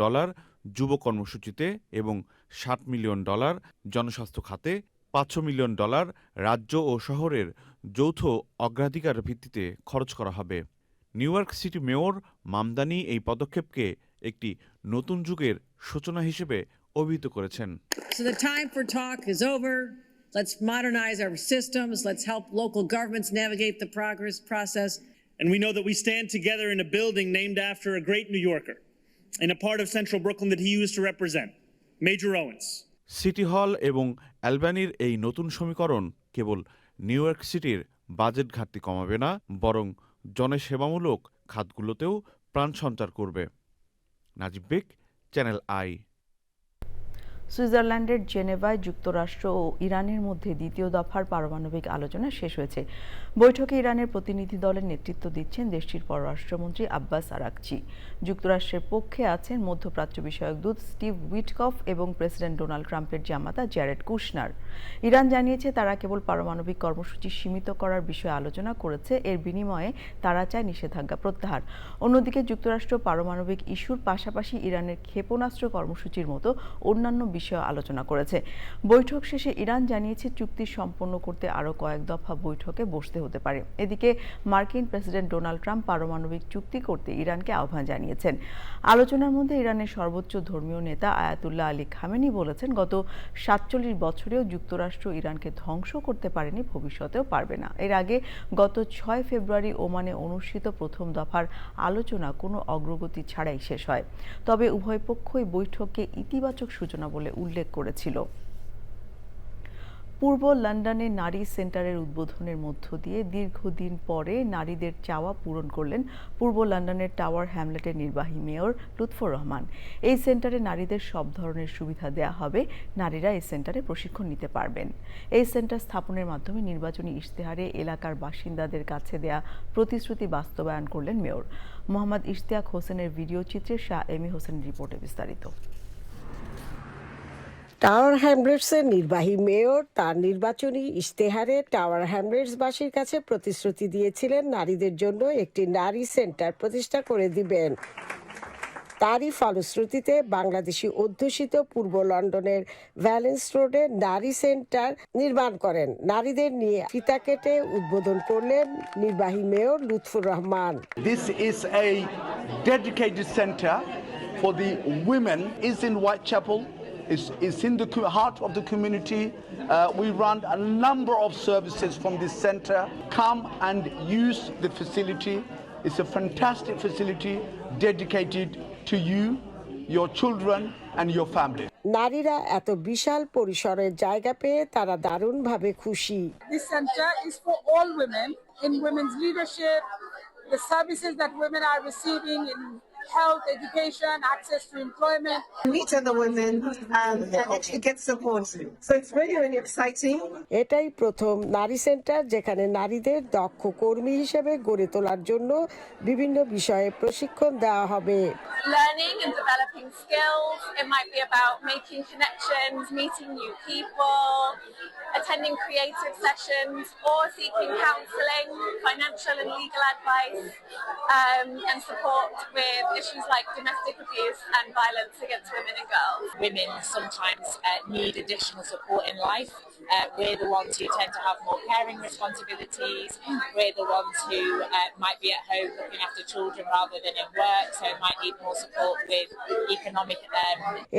Speaker 26: যুব কর্মসূচিতে এবং $60 মিলিয়ন জনস্বাস্থ্য খাতে, $500 মিলিয়ন রাজ্য ও শহরের যৌথ অগ্রাধিকার ভিত্তিতে খরচ করা হবে। New York city mayor Mamdani এই পদক্ষেপকে একটি নতুন যুগের সূচনা হিসেবে অভিহিত করেছেন।
Speaker 27: So the time for talk is over. Let's modernize our systems. Let's help local governments navigate the progress process.
Speaker 28: And we know that we stand together in a building named after a great New Yorker in a part of central Brooklyn that he used to represent, Major Owens.
Speaker 26: City হল এবং অ্যালবানির এই নতুন সমীকরণ কেবল new York সিটির budget ঘাটতি কমাবে না, বরং জনসেবামূলক খাতগুলোতেও প্রাণ সঞ্চার করবে। নাজিব বেগ, চ্যানেল আই।
Speaker 1: সুইজারল্যান্ডের জেনেভায় যুক্তরাষ্ট্র ও ইরানের মধ্যে দ্বিতীয় দফার পারমাণবিক আলোচনা শেষ হয়েছে। বৈঠকে ইরানের প্রতিনিধি দলের নেতৃত্ব দিচ্ছেন দেশটির পররাষ্ট্রমন্ত্রী আব্বাস আরাকচি। যুক্তরাষ্ট্রের পক্ষে আছেন মধ্যপ্রাচ্য বিষয়ক দূত স্টিভ উইটকফ এবং প্রেসিডেন্ট ডোনাল্ড ট্রাম্পের জামাতা জ্যারেড কুশনার। ইরান জানিয়েছে তারা কেবল পারমাণবিক কর্মসূচি সীমিত করার বিষয়ে আলোচনা করেছে, এর বিনিময়ে তারা চায় নিষেধাজ্ঞা প্রত্যাহার। অন্যদিকে যুক্তরাষ্ট্র পারমাণবিক ইস্যুর পাশাপাশি ইরানের ক্ষেপণাস্ত্র কর্মসূচির মতো অন্যান্য বিষয়ে আলোচনা করেছে। বৈঠক শেষে ইরান জানিয়েছে চুক্তি সম্পন্ন করতে আরও কয়েক দফা বৈঠকে বসতে হতে পারে। এদিকে মার্কিন প্রেসিডেন্ট ডোনাল্ড ট্রাম্প পারমাণবিক চুক্তি করতে ইরানকে আহ্বান জানিয়েছেন। আলোচনার মধ্যে ইরানের সর্বোচ্চ ধর্মীয় নেতা আয়াতুল্লাহ আলী খামেনি বলেছেন, গত ৪৭ বছরেও যুক্তরাষ্ট্র ইরানকে ধ্বংস করতে পারেনি, ভবিষ্যতেও পারবে না। এর আগে গত ৬ ফেব্রুয়ারি ওমানে অনুষ্ঠিত প্রথম দফার আলোচনা কোনো অগ্রগতি ছাড়াই শেষ হয়। তবে উভয় পক্ষই বৈঠককে ইতিবাচক সূচনা বলে উল্লেখ করেছিল। পূর্ব লন্ডনে নারী সেন্টারের উদ্বোধনের মধ্য দিয়ে দীর্ঘদিন পরে নারীদের চাওয়া পূরণ করলেন পূর্ব লন্ডনের টাওয়ার হ্যামলেটের নির্বাহী মেয়র লুৎফর রহমান। এই সেন্টারে নারীদের সব ধরনের সুবিধা দেয়া হবে। নারীরা এই সেন্টারে প্রশিক্ষণ নিতে পারবেন। এই সেন্টার স্থাপনের মাধ্যমে নির্বাচনী ইশতেহারে এলাকার বাসিন্দাদের কাছে দেয়া প্রতিশ্রুতি বাস্তবায়ন করলেন মেয়র। মোহাম্মদ ইশতিয়াক হোসেনের ভিডিও চিত্রে শাহ এমি হোসেনের রিপোর্টে বিস্তারিত।
Speaker 2: টাওয়ার হ্যামলেটসের নির্বাহী মেয়র তার নির্বাচনী ইশতেহারে টাওয়ার হ্যামলেটসবাসীর কাছে প্রতিশ্রুতি দিয়েছিলেন নারীদের জন্য একটি নারী সেন্টার প্রতিষ্ঠা করে দিবেন। তারই ফলশ্রুতিতে বাংলাদেশি অধ্যুষিত পূর্ব লন্ডনের ভ্যালেন্স রোডে নারী সেন্টার নির্মাণ করেন। নারীদের নিয়ে ফিতা কেটে উদ্বোধন করলেন নির্বাহী mayor Lutfur Rahman.
Speaker 3: This is a dedicated center for the women. It's in Whitechapel. It's in the heart of the community. We run a number of services from this center. Come and use the facility. It's a fantastic facility dedicated to you, your children and your family.
Speaker 2: নারীরা এত বিশাল পরিসরের জায়গা পেয়ে তারা দারুণভাবে খুশি।
Speaker 4: This center is for all women in women's leadership, the services that women are receiving in health, education, access to employment.
Speaker 5: Meet other women and get support. So it's really, really exciting.
Speaker 2: এটাই প্রথম নারী centre যেখানে নারীদের দক্ষ কর্মী হিসেবে গড়ে তোলার জন্য বিভিন্ন বিষয়ে প্রশিক্ষণ দেওয়া হবে।
Speaker 4: Learning and developing skills. It might be about making connections, meeting new people, attending creative sessions, or seeking counselling, financial and legal advice, and support with issues like domestic abuse and violence against women and girls.
Speaker 7: Women sometimes need additional support in life. We're the ones who tend to have more caring responsibilities. We're the ones who might be at home looking after children rather than in work, so might need more support with economic.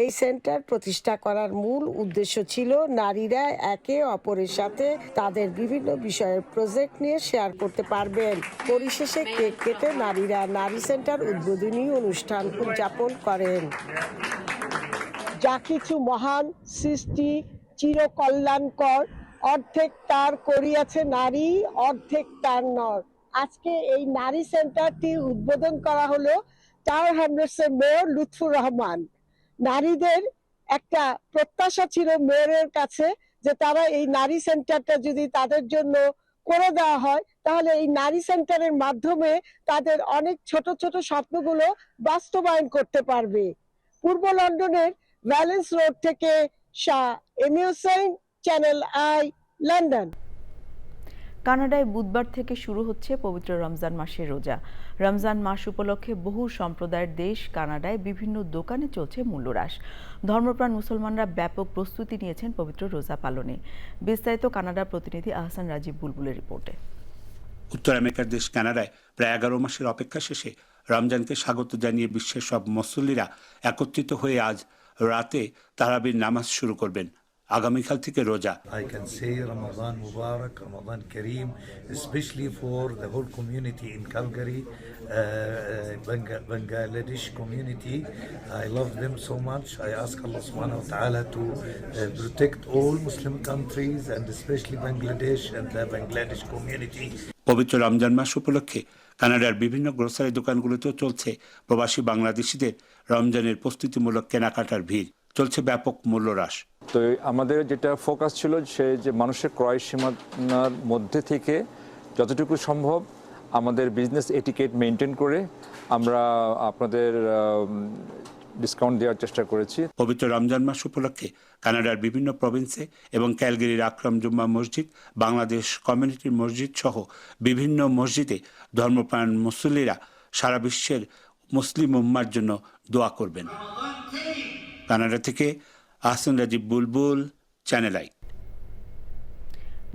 Speaker 2: এই centre প্রতিষ্ঠা করার মূল উদ্দেশ্য ছিল নারীরা একে অপরের সাথে তাদের বিভিন্ন বিষয়ের প্রজেক্ট নিয়ে শেয়ার করতে পারবেন। পরিশেষে কেক কেটে নারীরা নারী সেন্টার উদ্বোধনী অনুষ্ঠান উদযাপন করেন। যা কিছু মহান সৃষ্টি চিরকল্যাণকর, অর্ধেক তার করিয়াছে নারী, অর্ধেক তার নর। আজকে এই নারী সেন্টারটি উদ্বোধন করা হলো টাওয়ার হ্যামলেটসের মেয়র লুৎফর রহমান। নারীদের একটা প্রত্যাশা ছিল মেয়রের কাছে যে তারা এই নারী সেন্টারটা যদি তাদের জন্য করে দেওয়া হয় তাহলে এই নারী সেন্টারের মাধ্যমে তাদের অনেক ছোট ছোট স্বপ্নগুলো বাস্তবায়ন করতে পারবে। পূর্ব লন্ডনের ভ্যালেন্স রোড থেকে শাহ এমি হোসেন, চ্যানেল আই, লন্ডন।
Speaker 1: কানাডায় বুধবার থেকে শুরু হচ্ছে পবিত্র রমজান মাসের রোজা। রমজান মাস উপলক্ষে বহু সম্প্রদায়ের দেশ কানাডায় বিভিন্ন দোকানে চলছে মূল্যহ্রাস। ধর্মপ্রাণ মুসলমানরা ব্যাপক প্রস্তুতি নিয়েছেন পবিত্র রোজা পালনে। বিস্তারিত কানাডার প্রতিনিধি আহসান রাজীব বুলবুলের রিপোর্টে।
Speaker 10: উত্তর আমেরিকার দেশ কানাডায় প্রায় 11 মাসের অপেক্ষা শেষে রমজানকে স্বাগত জানিয়ে বিশ্বের সব মুসল্লিরা একত্রিত হয়ে আজ রাতে তারাবির নামাজ শুরু করবেন। আগামীকাল থেকে রোজা।
Speaker 11: I can say Ramadan Mubarak, Ramadan Kareem, especially for the whole community in Calgary, Bangladesh community. I love them so much. I ask Allah subhanahu wa ta'ala to protect all Muslim countries and especially Bangladesh and the Bangladesh community.
Speaker 10: পবিত্র রমজান মাস উপলক্ষে কানাডার বিভিন্ন grocery দোকানগুলোতেও চলছে প্রবাসী বাংলাদেশিদের রমজানের প্রস্তুতিমূলক কেনাকাটার ভিড়। চলছে ব্যাপক মূল্যহ্রাস।
Speaker 14: তো আমাদের যেটা ফোকাস ছিল সে যে মানুষের ক্রয় সীমানার মধ্যে থেকে যতটুকু সম্ভব আমাদের বিজনেস এটিকেট মেনটেন করে আমরা আপনাদের ডিসকাউন্ট দেওয়ার চেষ্টা করেছি।
Speaker 10: পবিত্র রমজান মাস উপলক্ষে কানাডার বিভিন্ন প্রভিন্সে এবং ক্যালগেরির আকরাম জুম্মা মসজিদ, বাংলাদেশ কমিউনিটি মসজিদ সহ বিভিন্ন মসজিদে ধর্মপ্রাণ মুসল্লিরা সারা বিশ্বের মুসলিম উম্মার জন্য দোয়া করবেন। কানাডা থেকে আহসান রাজীব বুলবুল, চ্যানেল আই।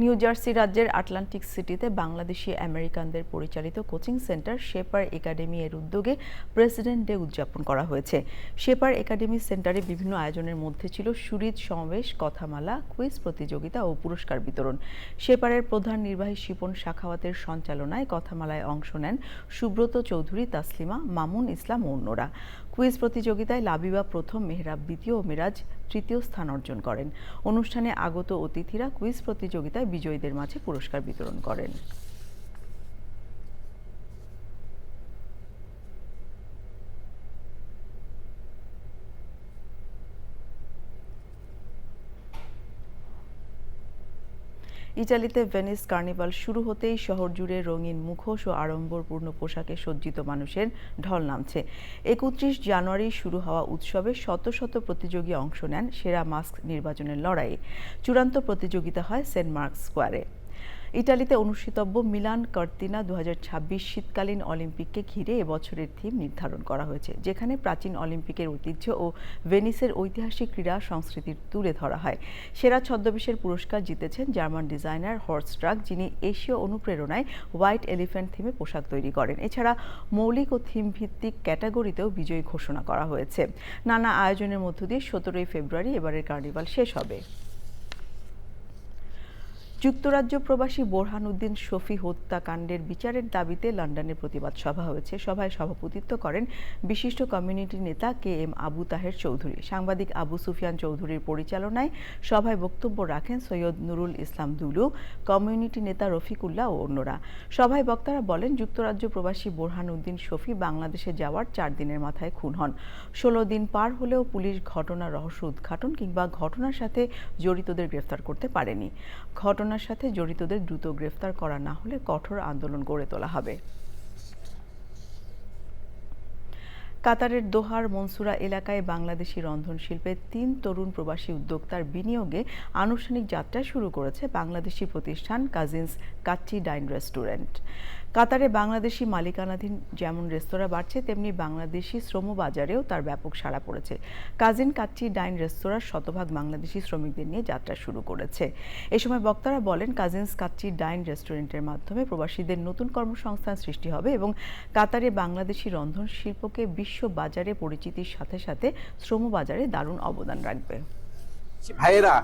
Speaker 1: নিউ জার্সি রাজ্যের আটলান্টিক সিটিতে বাংলাদেশি আমেরিকানদের পরিচালিত কোচিং সেন্টার শেপার একাডেমি এর উদ্যোগে প্রেসিডেন্ট ডে উদযাপন করা হয়েছে। শেপার একাডেমি সেন্টারে বিভিন্ন আয়োজনের মধ্যে ছিল সুরিত সমাবেশ, কথামালা, কুইজ প্রতিযোগিতা ও পুরস্কার বিতরণ। শেপারের প্রধান নির্বাহী শিপন শাখাওয়াতের সঞ্চালনায় কথামালায় অংশ নেন সুব্রত চৌধুরী, তাসলিমা, মামুন ইসলাম ও অন্যরা। কুইজ প্রতিযোগিতায় লাবিবা প্রথম, মেহরাব দ্বিতীয় ও মিরাজ তৃতীয় স্থান অর্জন করেন। অনুষ্ঠানে আগত অতিথিরা কুইজ প্রতিযোগিতায় বিজয়ীদের মাঝে পুরস্কার বিতরণ করেন। ইতালিতে ভেনিস কার্নিভাল শুরু হতেই শহর জুড়ে রঙিন মুখোশ ও আড়ম্বরপূর্ণ পোশাকে সজ্জিত মানুষের ঢল নামছে। 31 জানুয়ারি শুরু হওয়া উৎসবে শত শত প্রতিযোগী অংশ নেন সেরা মাস্ক নির্বাচনের লড়াইয়ে। চূড়ান্ত প্রতিযোগিতা হয় সেন্ট মার্ক স্কোয়ারে। ইতালিতে অনুষ্ঠিতব্য মিলান কর্তিনা 2026 শীতকালীন অলিম্পিককে ঘিরে এবছরের থিম নির্ধারণ করা হয়েছে, যেখানে প্রাচীন অলিম্পিকের ঐতিহ্য ও ভেনিসের ঐতিহাসিক ক্রীড়া সংস্কৃতি তুলে ধরা হয়। সেরা ছদ্মবেশের পুরস্কার জিতেছেন জার্মান ডিজাইনার হর্স্ট ট্রাক, যিনি এশীয় অনুপ্রেরণায় হোয়াইট এলিফ্যান্ট থিমে পোশাক তৈরি করেন। এছাড়া মৌলিক ও থিম ভিত্তিক ক্যাটাগরিতেও বিজয়ী ঘোষণা করা হয়েছে। নানা আয়োজনের মধ্য দিয়ে 17 ফেব্রুয়ারি এবারের কার্নিভাল শেষ হবে। যুক্তরাজ্য প্রবাসী বোরহান উদ্দিন শফি হত্যাকাণ্ডের বিচারের দাবিতে লন্ডনে প্রতিবাদ সভা হয়েছে। সভায় সভাপতিত্ব করেন বিশিষ্ট কমিউনিটি নেতা KM আবু তাহের চৌধুরী। সাংবাদিক আবু সুফিয়ান চৌধুরীর পরিচালনায় সভায় বক্তব্য রাখেন সৈয়দ নুরুল ইসলাম দুলু, কমিউনিটি নেতা রফিকুল্লাহ ও অন্যরা। সভায় বক্তারা বলেন, যুক্তরাজ্য প্রবাসী বোরহান উদ্দিন শফি বাংলাদেশে যাওয়ার 4 দিনের মাথায় খুন হন। 16 দিন পার হলেও পুলিশ ঘটনার রহস্য উদ্ঘাটন কিংবা ঘটনার সাথে জড়িতদের গ্রেফতার করতে পারেনি। ঘটনার সাথে জড়িতদের দ্রুত গ্রেফতার করা না হলে কঠোর আন্দোলন গড়ে তোলা হবে। কাতারের দোহার মনসুরা এলাকায় বাংলাদেশি রন্ধনশিল্পে 3 তরুণ প্রবাসী উদ্যোক্তার বিনিয়োগে আনুষ্ঠানিক যাত্রা শুরু করেছে বাংলাদেশি প্রতিষ্ঠান কাজিনস কাচ্চি ডাইন রেস্টুরেন্ট। কাতারে বাংলাদেশি মালিকানাধীন যেমন রেস্তোরাঁ বাড়ছে, তেমনি বাংলাদেশি শ্রমবাজারেও তার ব্যাপক সাড়া পড়েছে। কাজিন কাচ্চি ডাইন রেস্তোরাঁ শতভাগ বাংলাদেশি শ্রমিকদের নিয়ে যাত্রা শুরু করেছে। এ সময় বক্তারা বলেন, কাজিনস কাচ্চি ডাইন রেস্টুরেন্টের মাধ্যমে প্রবাসীদের নতুন কর্মসংস্থান সৃষ্টি হবে এবং কাতারে বাংলাদেশি রন্ধন শিল্পকে বিশ্ব বাজারে পরিচিতির সাথে সাথে শ্রমবাজারে দারুণ অবদান রাখবে।
Speaker 6: ভাইয়েরা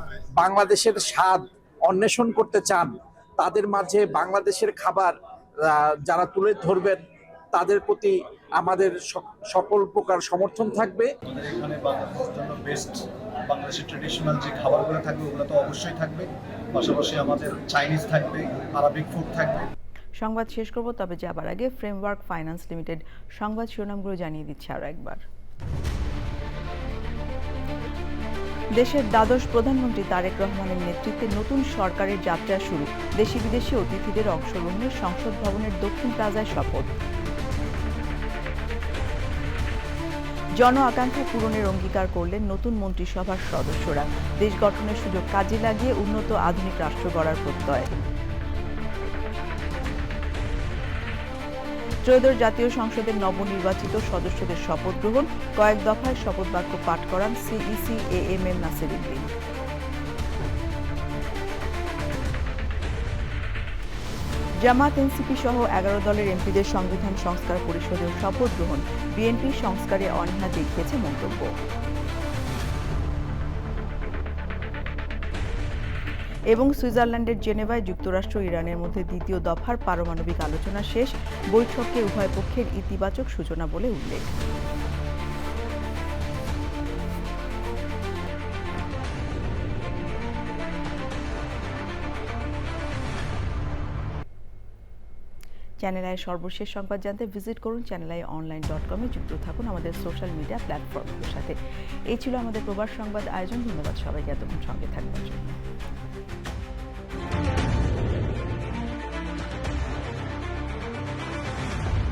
Speaker 6: বাংলাদেশের স্বাদ অন্বেষণ করতে চান, তাদের মাঝে বাংলাদেশের খাবার যারা তুলে ধরবেন, তাদের প্রতি আমাদের সকল প্রকার সমর্থন থাকবে।
Speaker 11: এখানে বাংলাদেশের জন্য বেস্ট বাংলাদেশের ট্রেডিশনাল যে খাবারগুলো থাকবে ওগুলো তো অবশ্যই থাকবে, পাশাপাশি আমাদের চাইনিজ থাকবে, আরাবিক ফুড থাকবে।
Speaker 1: সংবাদ শেষ করব, তবে যাবার আগে ফ্রেমওয়ার্ক ফাইন্যান্স লিমিটেড সংবাদ শিরোনামগুলো জানিয়ে দিচ্ছে আরও একবার। দেশের দ্বাদশ প্রধানমন্ত্রী তারেক রহমানের নেতৃত্বে নতুন সরকারের যাত্রা শুরু। দেশি বিদেশি অতিথিদের অংশগ্রহণে সংসদ ভবনের দক্ষিণ প্লাজায় শপথ। জন আকাঙ্ক্ষা পূরণের অঙ্গীকার করলেন নতুন মন্ত্রিসভার সদস্যরা। দেশ গঠনের সুযোগ কাজে লাগিয়ে উন্নত আধুনিক রাষ্ট্র গড়ার প্রত্যয়। ত্রয়োদশ জাতীয় সংসদের নবনির্বাচিত সদস্যদের শপথ গ্রহণ, কয়েক দফায় শপথ বাক্য পাঠ করান CEC AMM নাসির উদ্দিন। জামাত, এনসিপি সহ 11 দলের এমপিদের সংবিধান সংস্কার পরিষদের শপথ গ্রহণ, বিএনপি সংস্কারে অনীহা দেখিয়েছে মন্তব্য। এবং সুইজারল্যান্ডের জেনেভায় যুক্তরাষ্ট্র ইরানের মধ্যে দ্বিতীয় দফার পারমাণবিক আলোচনা শেষ, বৈঠকে উভয় পক্ষের ইতিবাচক সূচনা বলে উল্লেখ। চ্যানেল আইয়ের সর্বশেষ সংবাদ জানতে ভিজিট করুন channelionline.com-এ। যুক্ত থাকুন আমাদের সোশ্যাল মিডিয়া প্ল্যাটফর্মগুলোর সাথে। এই ছিল আমাদের প্রবাস সংবাদ আয়োজন। ধন্যবাদ সবাইকে এতক্ষণ সঙ্গে থাকবার জন্য।